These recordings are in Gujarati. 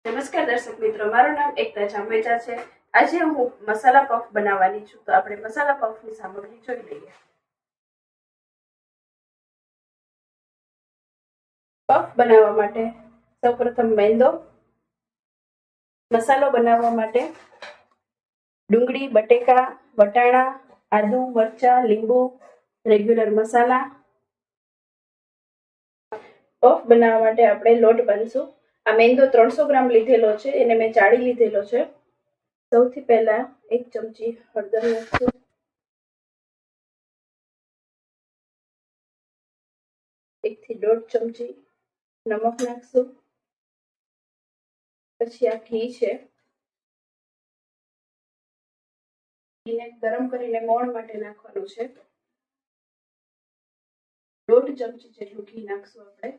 નમસ્કાર દર્શક મિત્રો, મારું નામ એકતા જાંબેજા છે। આજે હું મસાલા પફ બનાવવાની છું। તો આપણે મસાલા પફની સામગ્રી જોઈ લઈએ। પફ બનાવવા માટે સૌપ્રથમ મેંદો, મસાલો બનાવવા માટે ડુંગળી, બટેકા, વટાણા, આદુ, મરચા, લીંબુ, રેગ્યુલર મસાલા। પફ બનાવવા માટે આપણે લોટ બાંધશું। આ મેંદો 300 ગ્રામ લીધેલો છે, એને મેં ચાળી લીધેલો છે। સૌથી પહેલા 1 ચમચી હળદર નાખશું, 1 થી 1.5 ચમચી નમક નાખશું। પછી આ ઘી છે, ઘીને ગરમ કરીને મોણ માટે નાખવાનું છે। 1.5 ચમચી જેટલું ઘી નાખશું આપણે।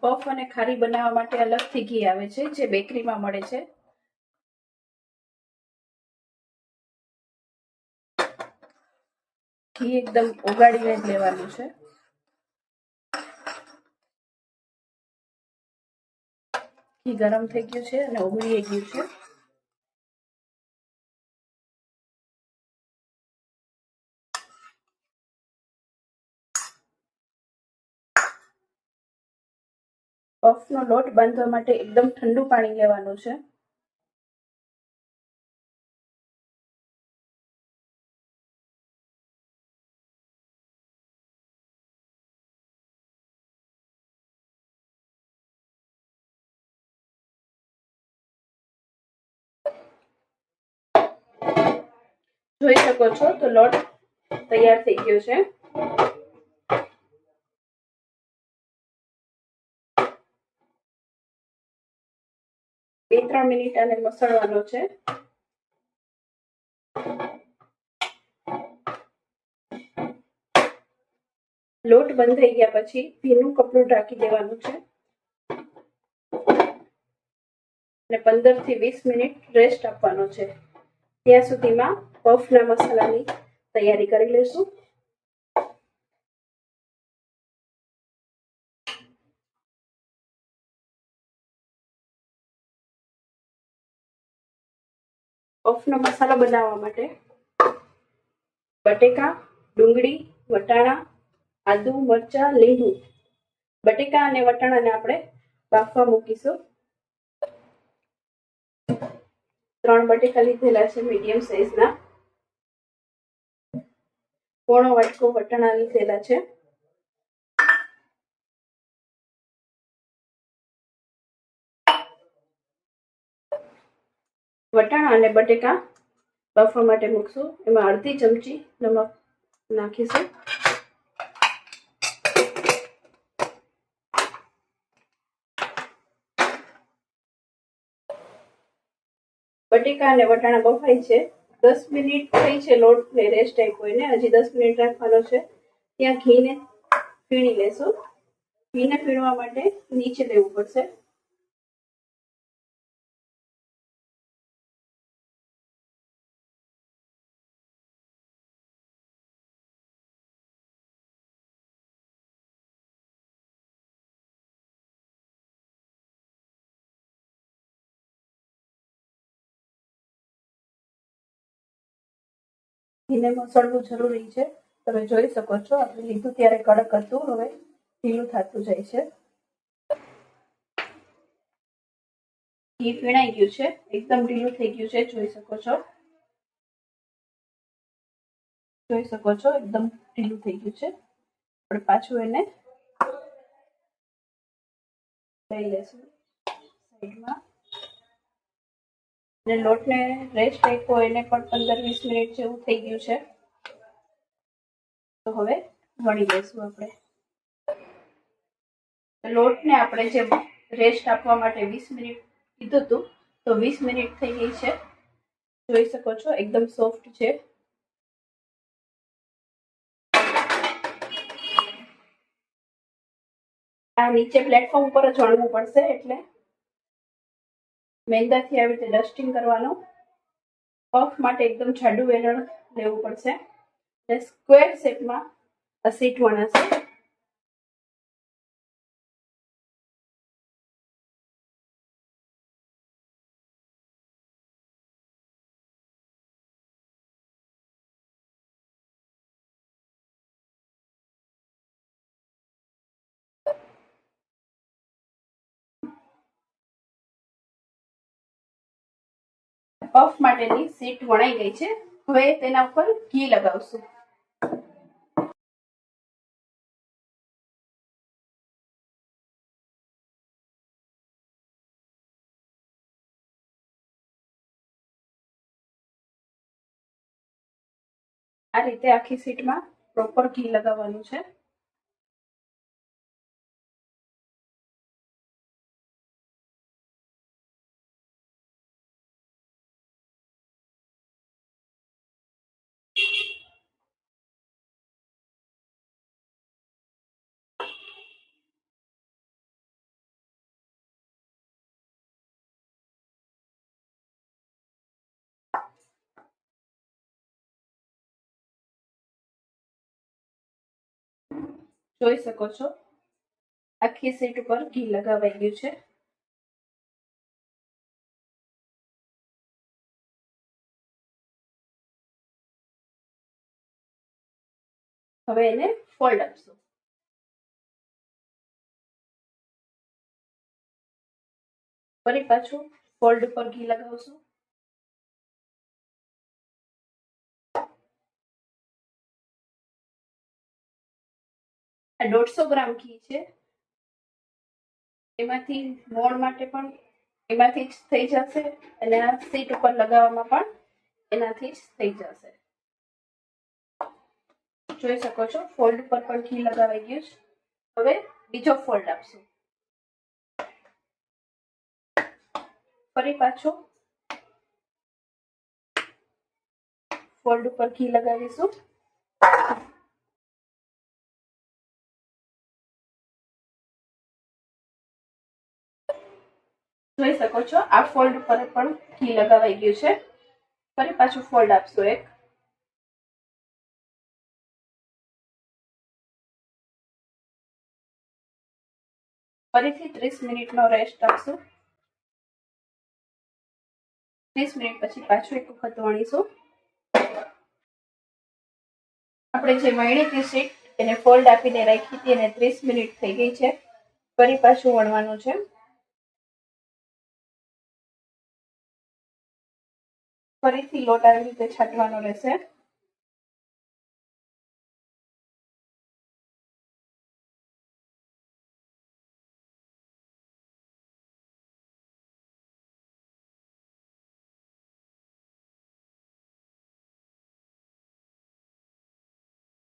પફ અને ખારી બનાવવા માટે અલગથી ઘી આવે છે, જે બેકરીમાં મળે છે। ઘી એકદમ ઓગાળીને જ લેવાનું છે। ઘી ગરમ થઈ ગયું છે અને ઓગળી ગયું છે। પફનો લોટ બાંધવા માટે એકદમ ઠંડુ પાણી લેવાનું છે। જોઈ શકો છો તો લોટ તૈયાર થઈ ગયો છે। 2-3 મિનિટ આને મસળવાનો છે। લોટ બંધ થઈ ગયા પછી ભીનું કપડું ઢાંકી દેવાનું છે અને 15 થી 20 મિનિટ રેસ્ટ આપવાનો છે। ત્યાં સુધીમાં પફના મસાલાની તૈયારી કરી લઈશું। પફનો મસાલો બનાવવા માટે બટેકા, ડુંગળી, વટાણા, આદુ, મરચા, લીંબુ। બટેકા અને વટાણાને આપણે બાફવા મૂકીશું। 3 બટેકા લીધેલા છે મીડિયમ સાઈઝના। પોણો વાટકો વટાણા લીધેલા છે। વટાણા અને બટેકા બાફવા માટે મૂકશું। એમાં અડધી ચમચી નમક નાખીશું। બટેકા અને વટાણા બફાય છે। 10 મિનિટ થઈ છે લોટને રેસ્ટ આપ્યો એને, હજી 10 મિનિટ રાખવાનો છે। ત્યાં ઘીને ફીણી લેશું। ઘીને ફીણવા માટે નીચે લેવું પડશે। ઘીને મસળવું જરૂરી છે। તમે જોઈ શકો છો આપણે લીધું ત્યારે કડક હતું, હવે ઢીલું થતું જાય છે। ઘી ફીણાઈ ગયું છે, એકદમ ઢીલું થઈ ગયું છે। જોઈ શકો છો એકદમ ઢીલું થઈ ગયું છે। આપણે પાછું એને લઈ લેશું સાઈડમાં અને લોટને રેસ્ટ આપ્યો એને પણ 15-20 મિનિટ જેવું થઈ ગયું છે। તો હવે વણી લઈશું આપણે લોટને। આપણે જે રેસ્ટ આપવા માટે 20 મિનિટ કીધું હતું, તો 20 મિનિટ થઈ ગઈ છે। જોઈ શકો છો એકદમ સોફ્ટ છે। આ નીચે પ્લેટફોર્મ ઉપર જ વણવું પડશે, એટલે મેંદાથી આવી રીતે ડસ્ટિંગ કરવાનું। પફ માટે એકદમ જાડું વેલણ લેવું પડશે અને સ્ક્વેર શેપમાં આ સીટ વણાશે. પફ માટેની સીટ વણાઈ ગઈ છે. હવે તેના ઉપર ઘી લગાવશું. આ રીતે આખી સીટમાં પ્રોપર ઘી લગાવવાનું છે. જોઈ શકો છો આખી સીટ ઉપર ઘી લગાવાઈ ગયું છે. હવે એને ફોલ્ડ આપશું. ફરી પાછું ફોલ્ડ ઉપર ઘી લગાવશું. આ 150 ગ્રામ ઘી છે. એમાંથી મોણ માટે પણ એમાંથી જ થઈ જશે અને આ સીટ ઉપર લગાવવામાં પણ એનાથી જ થઈ જશે. જોઈ શકો છો ફોલ્ડ પર પણ ઘી લગાવાઈ ગયું છે. હવે બીજો ફોલ્ડ આપશું. ફરી પાછો ફોલ્ડ ઉપર ઘી લગાવીશું. જોઈ શકો છો આ ફોલ્ડ ઉપર પણ ઘી લગાવાઈ ગયું છે. ફરી પાછું ફોલ્ડ આપશું એક. ફરીથી 30 મિનિટનો રેસ્ટ આપશું. 30 મિનિટ પછી પાછું એક વખત વણીશું. આપણે જે વણી હતી સીટ એને ફોલ્ડ આપીને રાખી હતી અને 30 મિનિટ થઈ ગઈ છે. ફરી પાછું વણવાનું છે. ફરીથી લોટ આવી રીતે છાંટવાનો રહેશે.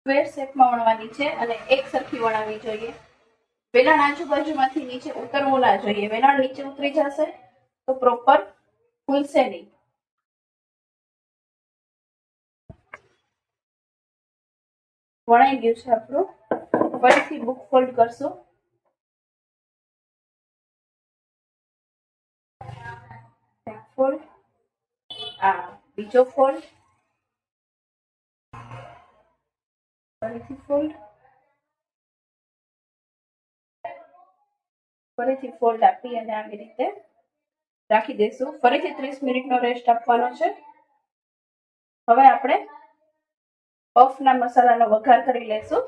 સ્ક્વેર શેપમાં વણવાની છે અને એક સરખી વણાવી જોઈએ. વેલણ આજુબાજુમાંથી નીચે ઉતરવું ના જોઈએ. વેલણ નીચે ઉતરી જશે તો પ્રોપર ફૂલશે નહીં. વણાઈ ગયું છે આપણું. ફરીથી બુક ફોલ્ડ કરશું. ફોલ્ડ, આ બીજો ફોલ્ડ, ફરીથી ફોલ્ડ, ફરીથી ફોલ્ડ આપી અને આવી રીતે રાખી દઈશું. ફરીથી 30 મિનિટનો રેસ્ટ આપવાનો છે. હવે આપણે પફના મસાલાનો વઘાર કરી લેશું.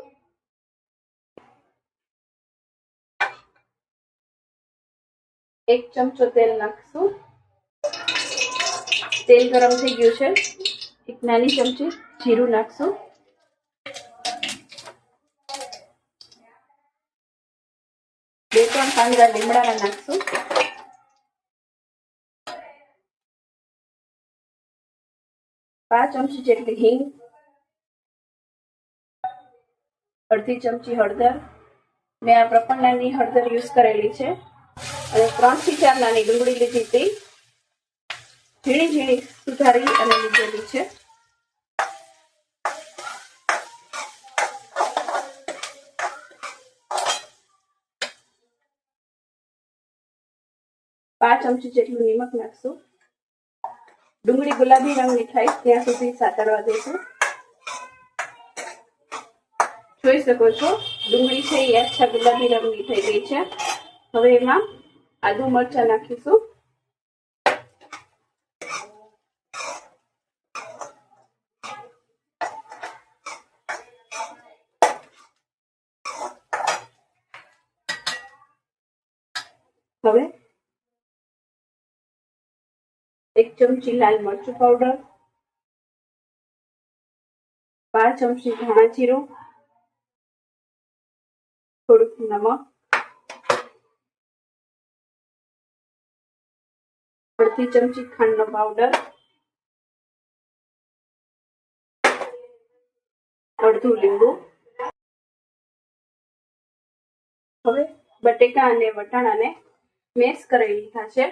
એક ચમચો તેલ નાખશું. તેલ ગરમ થઈ ગયું છે. એક નાની ચમચી જીરું નાખશું. 2-3 પાંદડા લીમડાના નાખશું. પાંચ ચમચી જેટલી હિંગ, અડધી ચમચી હળદર. મેં આ પ્રપન્નાની હળદર યુઝ કરેલી છે અને 3 થી 4 નાની ડુંગળી લીધી હતી. ઝીણી ઝીણી સુધારી અને લીધેલી છે. પાંચ ચમચી જેટલું નિમક નાખશું. ડુંગળી ગુલાબી રંગની થાય ત્યાં સુધી સાતળવા દઈશું. જોઈ શકો છો ડુંગળી છે એ આછા ગુલાબી રંગની થઈ ગઈ છે. હવે એમાં આદુ મરચાં નાખીશું. હવે 1 ચમચી લાલ મરચું પાવડર, 4 ચમચી ધાણા જીરું, થોડુંક નમક, અડધી ચમચી ખાંડનો પાવડર, અડધું લીંબુ. હવે બટેકા અને વટાણાને મેશ કરી લીધા છે.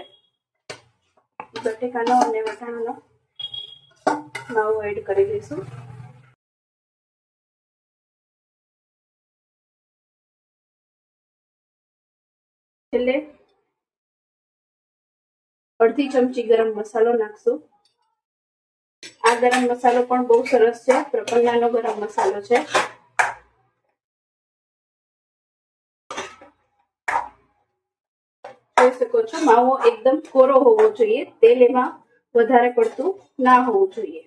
બટેકાનો અને વટાણાનો માવો એડ કરી દઈશું. છેલ્લે અડધી ચમચી ગરમ મસાલો નાખશું. આ ગરમ મસાલો પણ બહુ સરસ છે, પ્રપન્નાનો ગરમ મસાલો છે. જોઈ શકો છો માવો એકદમ કોરો હોવો જોઈએ, તેલ એમાં વધારે પડતું ના હોવું જોઈએ.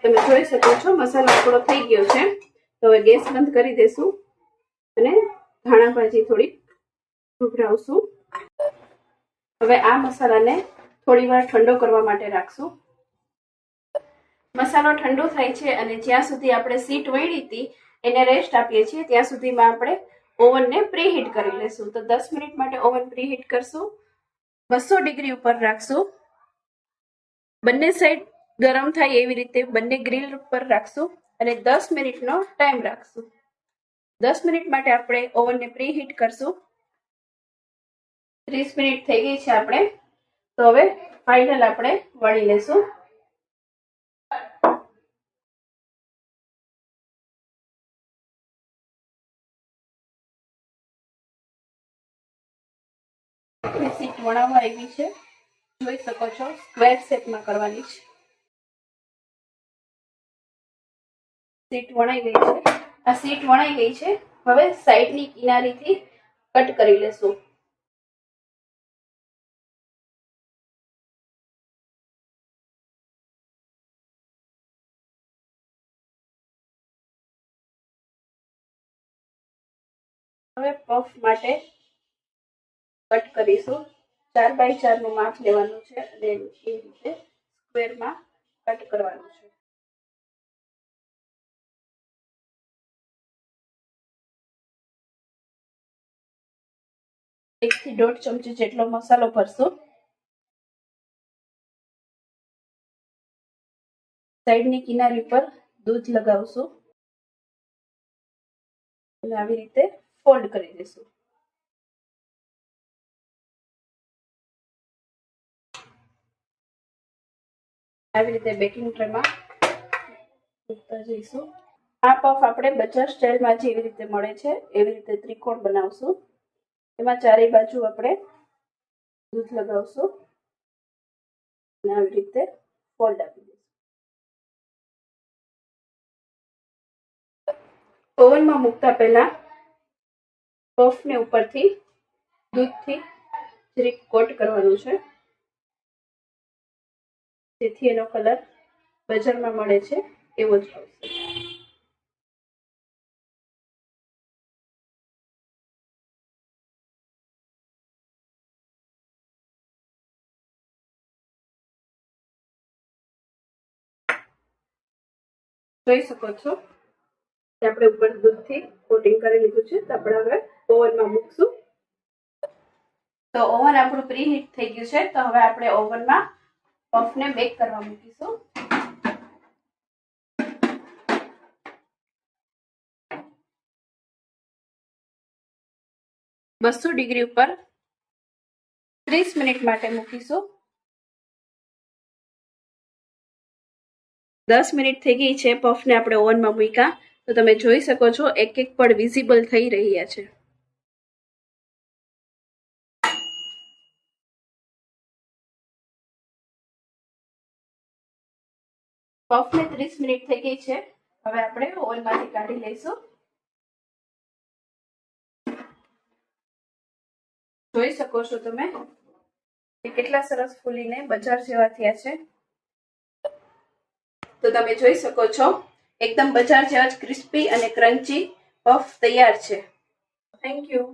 તમે જોઈ શકો છો મસાલો આપણો થઈ ગયો છે. તો હવે ગેસ બંધ કરી દેશું અને ધાણા ભાજી થોડી ઉભરાવશું. હવે આ મસાલાને થોડી વાર ઠંડો કરવા માટે રાખશું. મસાલો ઠંડો થાય છે અને જ્યાં સુધી આપણે સીટ વળી હતી એને રેસ્ટ આપીએ છીએ ત્યાં સુધીમાં આપણે ઓવનને પ્રીહીટ કરી લેશું. તો 10 મિનિટ માટે ઓવન પ્રીહીટ કરશું. 200 ડિગ્રી ઉપર રાખશું. બંને સાઈડ ગરમ થાય એવી રીતે બંને ગ્રીલ ઉપર રાખશું અને 10 મિનિટનો ટાઈમ રાખશું. 10 મિનિટ માટે આપણે ઓવનને પ્રીહીટ કરશું. 30 મિનિટ થઈ ગઈ છે આપણે. તો હવે ફાઇનલ આપણે વળી લેશું. સીટ વણાવવા આવી છે. જોઈ શકો છો સ્ક્વેર શેપમાં કરવાની છે. સીટ વણાઈ ગઈ છે. આ સીટ વણાઈ ગઈ છે. હવે સાઈડની કિનારીથી કટ કરી લેશું. હવે પફ માટે કટ કરીશું. 4 બાય 4 નું માપ લેવાનું છે અને એ રીતે સ્ક્વેરમાં કટ કરવાનું છે. એક થી 1.5 ચમચી જેટલો મસાલો ભરશું. સાઈડની કિનારી પર દૂધ લગાવશું અને આવી રીતે ફોલ્ડ કરી દઈશું. આવી રીતે બેકિંગ ટ્રેમાં મૂકતા જઈશું. આ પફ આપણે બજાર સ્ટાઇલમાં જેવી રીતે મળે છે એવી રીતે ત્રિકોણ બનાવશું. એમાં ચારે બાજુ આપણે દૂધ લગાવશું અને આવી રીતે ફોલ્ડ આપી દઈશું. ઓવનમાં મૂકતા પહેલા પફને ઉપરથી દૂધથી જરીક કોટ કરવાનું છે જેથી એનો કલર બજારમાં મળે છે એવો જ આવશે. જોઈ શકો છો કે આપણે ઉપર દૂધથી કોટિંગ કરી લીધું છે. તો આપણે હવે ઓવનમાં મૂકશું. તો ઓવન આપણું પ્રીહીટ થઈ ગયું છે. તો હવે આપણે ઓવનમાં પફને બેક કરવા મૂકીશું. 200 ડિગ્રી ઉપર 30 મિનિટ માટે મૂકીશું. 10 મિનિટ થઈ ગઈ છે. પફને આપણે ઓવનમાં મૂક્યા તો તમે જોઈ શકો છો એક એક પડ વિઝિબલ થઈ રહ્યા છે. પફને 30 મિનિટ થઈ ગઈ છે. હવે આપણે ઓવનમાંથી કાઢી લઈશું. જોઈ શકો છો તમે કે કેટલા સરસ ફૂલીને બજાર જેવા થયા છે. તો તમે જોઈ શકો છો એકદમ બજાર જેવા જ ક્રિસ્પી અને ક્રન્ચી પફ તૈયાર છે. Thank you.